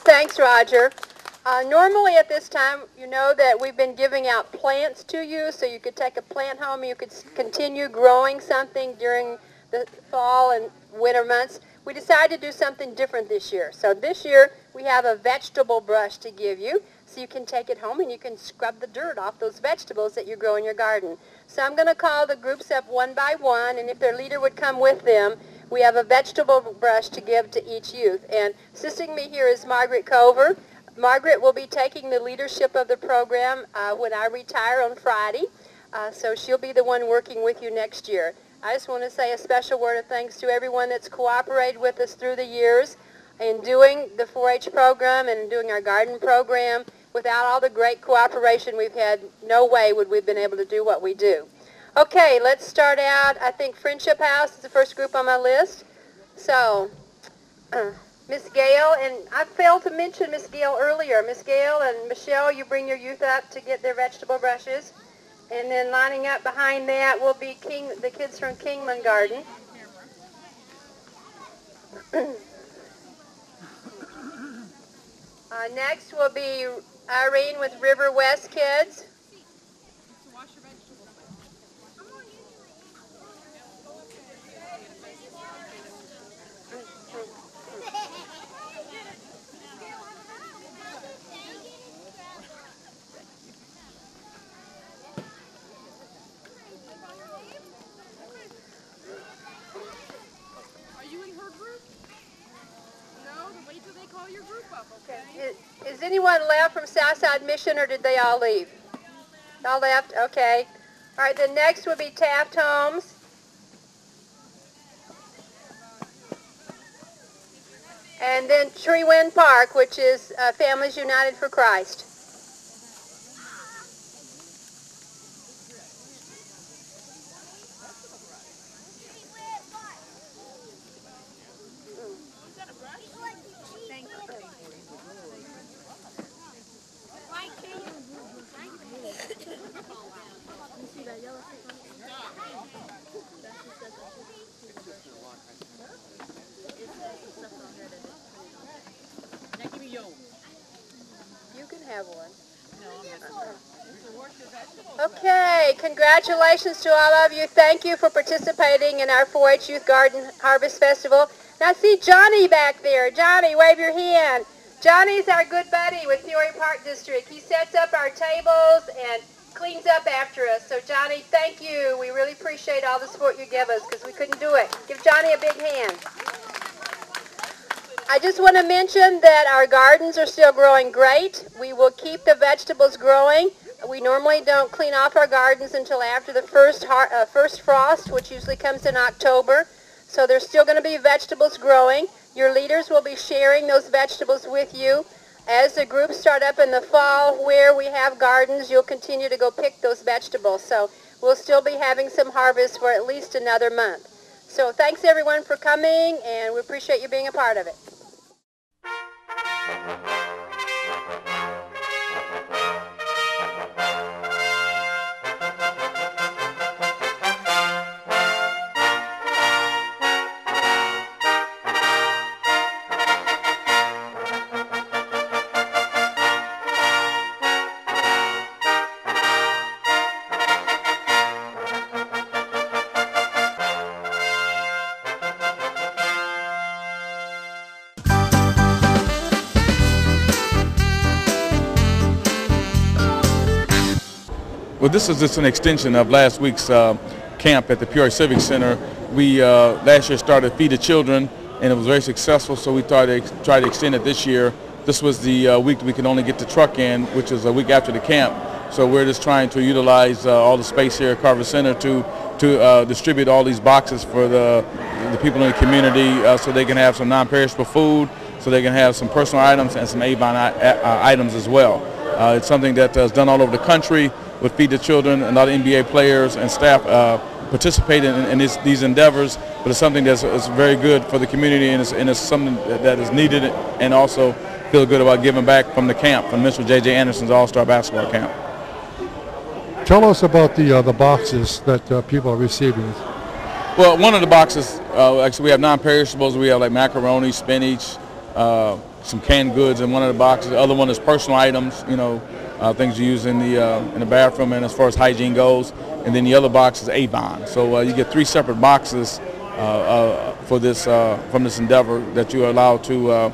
Thanks, Roger. Normally at this time, you know that we've been giving out plants to you, so you could take a plant home and you could continue growing something during the fall and winter months. We decided to do something different this year. So this year we have a vegetable brush to give you, so you can take it home and you can scrub the dirt off those vegetables that you grow in your garden. So I'm going to call the groups up one by one, and if their leader would come with them, we have a vegetable brush to give to each youth. And assisting me here is Margaret Cover. Margaret will be taking the leadership of the program when I retire on Friday, so she'll be the one working with you next year. I just want to say a special word of thanks to everyone that's cooperated with us through the years in doing the 4-H program and doing our garden program. Without all the great cooperation we've had, no way would we have been able to do what we do. Okay, let's start out. I think Friendship House is the first group on my list. So, Miss Gail, and I failed to mention Miss Gail earlier. Miss Gail and Michelle, you bring your youth up to get their vegetable brushes. And then lining up behind that will be the kids from Kingman Garden. Next will be Irene with River West Kids. Is anyone left from Southside Mission, or did they all leave? All left? Okay. All right, then next will be Taft Homes. And then Treewind Park, which is Families United for Christ. You can have one. Okay, congratulations to all of you. Thank you for participating in our 4-H Youth Garden Harvest Festival. Now see Johnny back there. Johnny, wave your hand. Johnny's our good buddy with Peoria Park District. He sets up our tables and cleans up after us. So Johnny, thank you. We really appreciate all the support you give us because we couldn't do it. Give Johnny a big hand. I just want to mention that our gardens are still growing great. We will keep the vegetables growing. We normally don't clean off our gardens until after the first frost, which usually comes in October. So there's still going to be vegetables growing. Your leaders will be sharing those vegetables with you. As the groups start up in the fall where we have gardens, you'll continue to go pick those vegetables. So we'll still be having some harvest for at least another month. So thanks everyone for coming, and we appreciate you being a part of it. Well, this is just an extension of last week's camp at the Peoria Civic Center. We last year started Feed the Children, and it was very successful, so we thought to try to extend it this year. This was the week we could only get the truck in, which is a week after the camp. So we're just trying to utilize all the space here at Carver Center to distribute all these boxes for the people in the community so they can have some non-perishable food, so they can have some personal items and some Avon items as well. It's something that is done all over the country with Feed the Children, and a lot of NBA players and staff participate in these endeavors, but it's something that's very good for the community, and it's something that is needed, and also feel good about giving back from the camp, from Mr. J.J. Anderson's All-Star Basketball Camp. Tell us about the boxes that people are receiving. Well, one of the boxes, actually we have non-perishables. We have like macaroni, spinach, some canned goods in one of the boxes. The other one is personal items, things you use in the bathroom and as far as hygiene goes. And then the other box is Avon. So you get 3 separate boxes for this from this endeavor that you are allowed to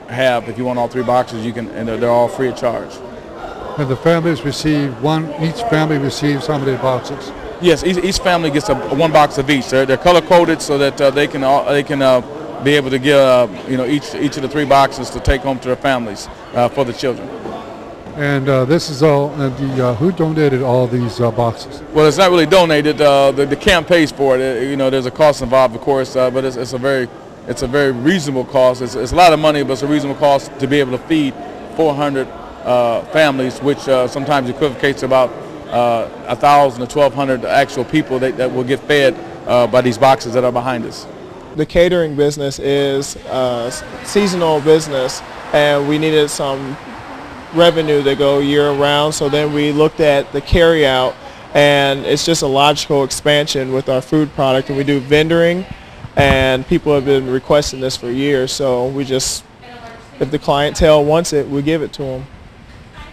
have. If you want all 3 boxes, you can, and they're all free of charge. And the families receive each family receives how many boxes? Yes, each family gets one box of each. They're color coded so that they can be able to give each of the 3 boxes to take home to their families for the children. And this is all. Who donated all these boxes? Well, it's not really donated. The camp pays for it. There's a cost involved, of course, but it's a very reasonable cost. It's a lot of money, but it's a reasonable cost to be able to feed 400 families, which sometimes equivocates to about 1,000 to 1,200 actual people that will get fed by these boxes that are behind us. The catering business is a seasonal business, and we needed some revenue to go year-round, so then we looked at the carry-out, and it's just a logical expansion with our food product, and we do vendoring, and people have been requesting this for years, so we just, if the clientele wants it, we give it to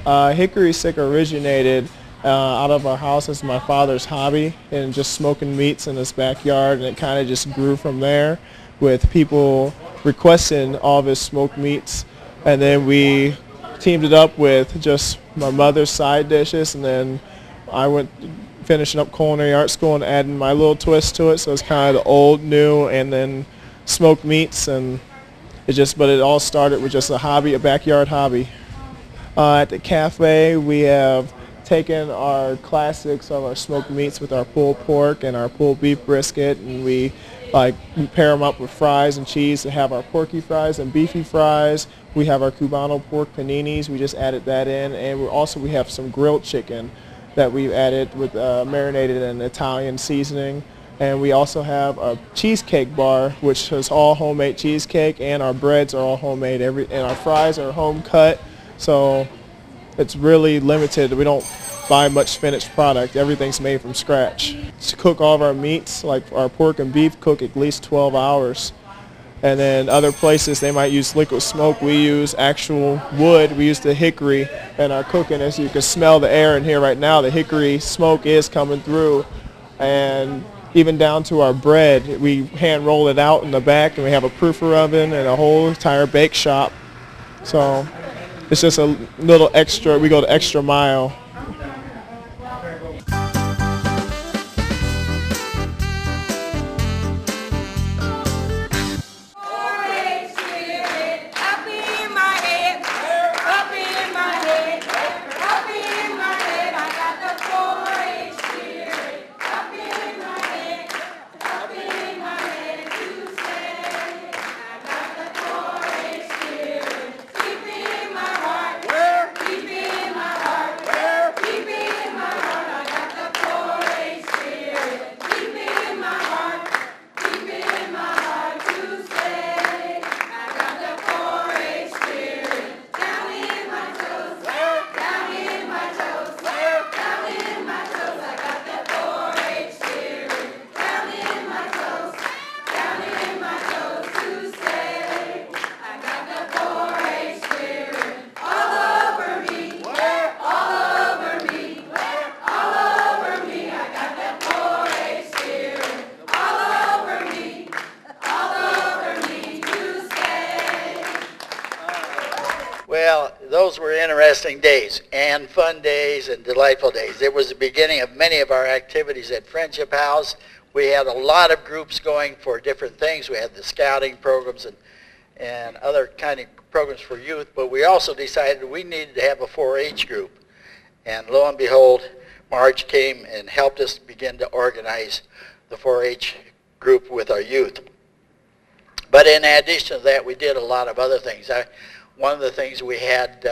them. Hickory stick originated out of our house as my father's hobby and just smoking meats in his backyard, and it kind of just grew from there with people requesting all of his smoked meats, and then we teamed it up with just my mother's side dishes, and then I went finishing up culinary art school and adding my little twist to it, so it's kind of the old, new, and then smoked meats, and but it all started with just a hobby, a backyard hobby. At the cafe, we have taken our classics of our smoked meats with our pulled pork and our pulled beef brisket, and we pair them up with fries and cheese to have our porky fries and beefy fries. We have our Cubano pork paninis. We just added that in, and we have some grilled chicken that we've added with marinated in Italian seasoning. And we also have a cheesecake bar, which is all homemade cheesecake, and our breads are all homemade. And our fries are home cut, so it's really limited. We don't buy much finished product. Everything's made from scratch. To cook all of our meats, like our pork and beef, cook at least 12 hours. And then other places, they might use liquid smoke. We use actual wood. We use the hickory in our cooking. As you can smell the air in here right now, the hickory smoke is coming through. And even down to our bread, we hand roll it out in the back, and we have a proofer oven and a whole entire bake shop. So it's just a little extra, we go the extra mile. Well, those were interesting days and fun days and delightful days. It was the beginning of many of our activities at Friendship House. We had a lot of groups going for different things. We had the scouting programs and other kind of programs for youth, but we also decided we needed to have a 4-H group. And lo and behold, Marge came and helped us begin to organize the 4-H group with our youth. But in addition to that, we did a lot of other things. One of the things we had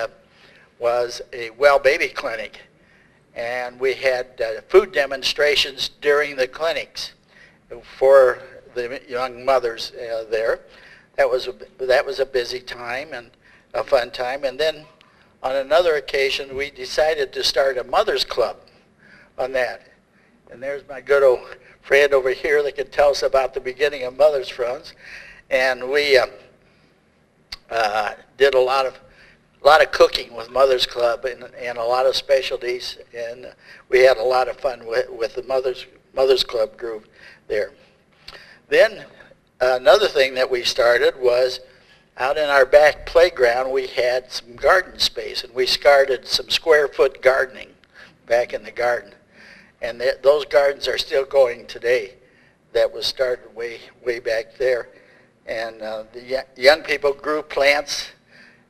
was a well baby clinic, and we had food demonstrations during the clinics for the young mothers there. That was a busy time and a fun time. And then on another occasion, we decided to start a mother's club on that. And there's my good old friend over here that can tell us about the beginning of Mother's Friends. And we did a lot of cooking with Mother's Club and a lot of specialties, and we had a lot of fun with the Mother's Club group there. Then another thing that we started was out in our back playground we had some garden space, and we started some square foot gardening back in the garden. And those gardens are still going today. That was started way back there. And the young people grew plants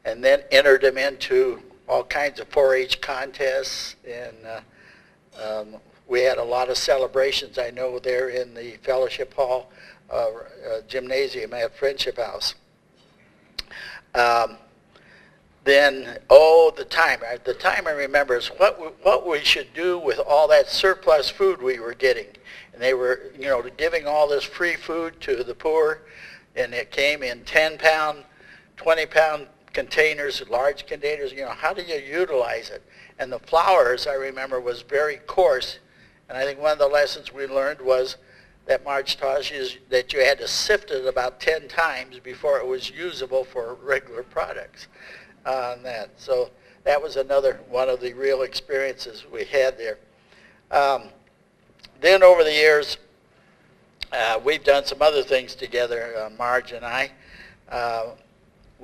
and then entered them into all kinds of 4-H contests. And we had a lot of celebrations, I know, there in the Fellowship Hall gymnasium at Friendship House. Then, the time I remember is what we should do with all that surplus food we were getting. And they were, giving all this free food to the poor, and it came in 10-pound, 20-pound containers, large containers. How do you utilize it? And the flour, I remember, was very coarse. And I think one of the lessons we learned was that Marge taught us that you had to sift it about 10 times before it was usable for regular products. On that. So that was another one of the real experiences we had there. Then over the years, we've done some other things together, Marge and I.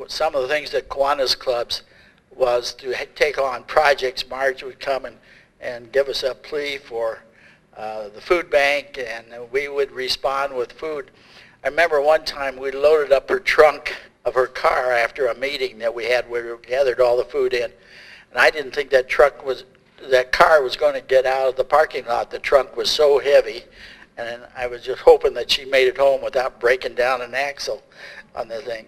Some of the things that Kiwanis Clubs was to take on projects. Marge would come and give us a plea for the food bank, and we would respond with food. I remember one time we loaded up her trunk of her car after a meeting that we had where we gathered all the food in. And I didn't think that car was going to get out of the parking lot. The trunk was so heavy. And I was just hoping that she made it home without breaking down an axle on the thing.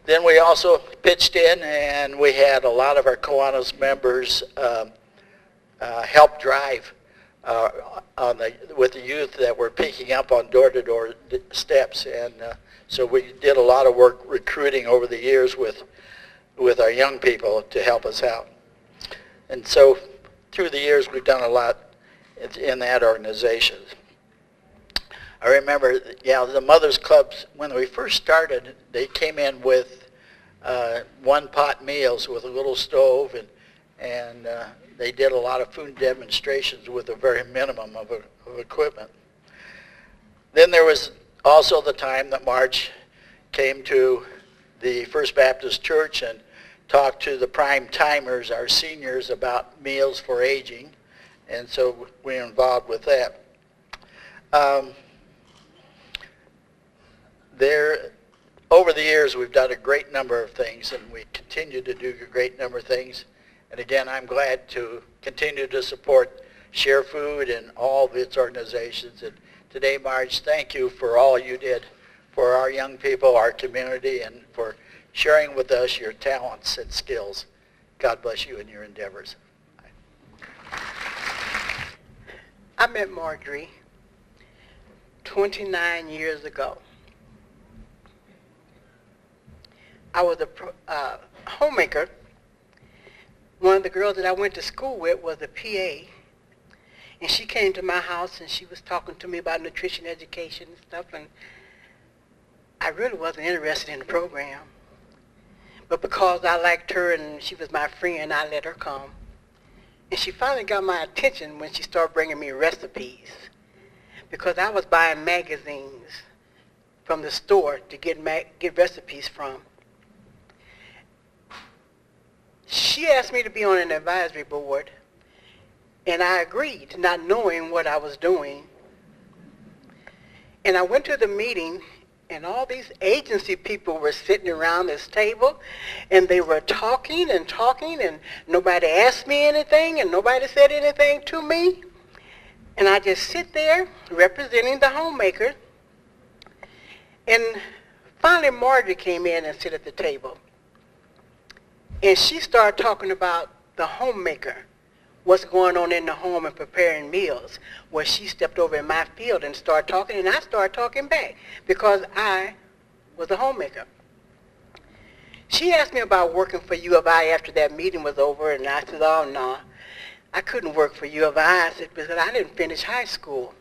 Then we also pitched in, and we had a lot of our Kiwanis members help drive with the youth that were picking up on door-to-door steps. And so we did a lot of work recruiting over the years with our young people to help us out. And so through the years, we've done a lot in that organization. I remember, the Mothers Clubs, when we first started, they came in with one-pot meals with a little stove, and they did a lot of food demonstrations with a very minimum of equipment. Then there was also the time that Marge came to the First Baptist Church and talked to the prime timers, our seniors, about meals for aging, and so we're involved with that. Over the years, we've done a great number of things, and we continue to do a great number of things. And again, I'm glad to continue to support Share Food and all of its organizations. And today, Marge, thank you for all you did for our young people, our community, and for sharing with us your talents and skills. God bless you in your endeavors. I met Marjorie 29 years ago. I was a homemaker. One of the girls that I went to school with was a PA, and she came to my house and she was talking to me about nutrition education and stuff, and I really wasn't interested in the program. But because I liked her and she was my friend, I let her come. And she finally got my attention when she started bringing me recipes, because I was buying magazines from the store to get recipes from. She asked me to be on an advisory board, and I agreed, not knowing what I was doing. And I went to the meeting, and all these agency people were sitting around this table, and they were talking, and nobody asked me anything, and nobody said anything to me. And I just sit there representing the homemaker. And finally, Marjorie came in and sit at the table. And she started talking about the homemaker, what's going on in the home and preparing meals. Well, she stepped over in my field and started talking, and I started talking back because I was a homemaker. She asked me about working for U of I after that meeting was over, and I said, oh, no, I couldn't work for U of I. I said, because I didn't finish high school.